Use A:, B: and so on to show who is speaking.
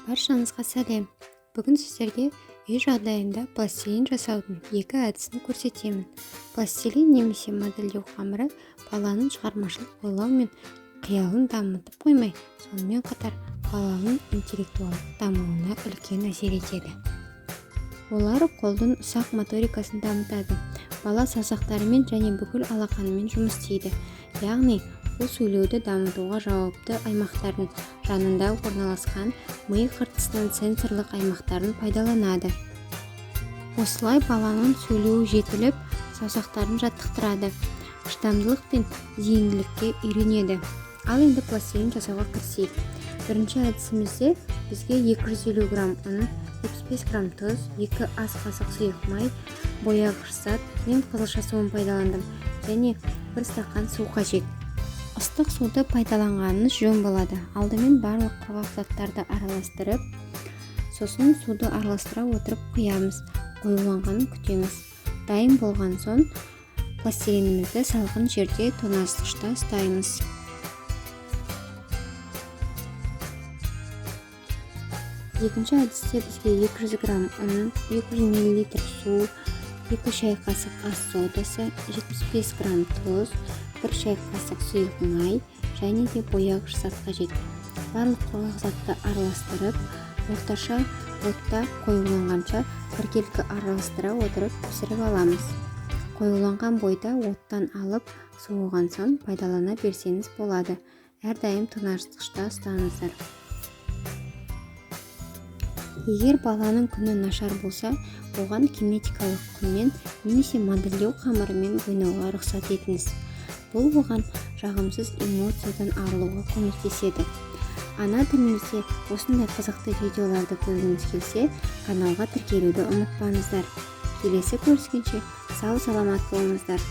A: Баршаңызға сәлем. Бүгін сіздерге үй жағдайында пластилин жасаудың екі әдісін көрсетемін. Пластилин немесе модельдеу қамыры баланың шығармашылық ойлау мен қиялын дамытып қоймай, сонымен қатар баланың интеллектуалдық дамуына үлкен әсер етеді. Олар қолдың ұсақ моторикасын дамытады. Бала саусақтарымен және бүкіл алақанымен жұмыс істейді. Яғни бұл сөйлеуді дамытуға жауапты аймақтардың жанында орналасқан ми қыртысының сенсорлық аймақтарын пайдаланады. Осылай баланың сөйлеуі жетіліп, саусақтарын жаттықтырады, шыдамдылық пен зейінділікке үйренеді. Ал енді пластилин жасауға кірісейік. Бірінші әдісімізде бізге 250 грамм ұн, 75 грамм тұз, 2 ас қасық сұйық май, бояғыш зат, мен қызылша суын пайдаландым және 1 стақан су қажет. Ыстық суды пайдаланғаныңыз жөн болады. Алдымен барлық құрғақ заттарды араластырып, сосын суды араластыра отырып құямыз. Қоюланғанын күтеміз. Дайын болған соң пластилинімізді салқын жерде тоңазытқышта ұстаймыз. Екінші әдісте бізге 200 грамм ұн, 200 мл су, 2 шай қасық ас содасы, 75 грамм тұз, 1 шай қасық сұйық май және де бояғыш зат қажет. Барлық құрғақ затты араластырып, орташа отта қоюланғанша біркелкі араластыра отырып пісіріп аламыз. Қоюланған бойда оттан алып, суыған соң пайдалана берсеңіз болады. Әрдайым тоңазытқышта ұстаңыздар. Егер баланың күні нашар болса, оған кинетикалық құммен немесе модельдеу қамырымен ойнауға рұқсат етіңіз. Бұл оған жағымсыз эмоциядан арылуға көмектеседі. Ана тілімізде осындай қызықты видеоларды көргіңіз келсе, каналға тіркелуді ұмытпаңыздар. Келесі көріскенше сау саламат болыңыздар.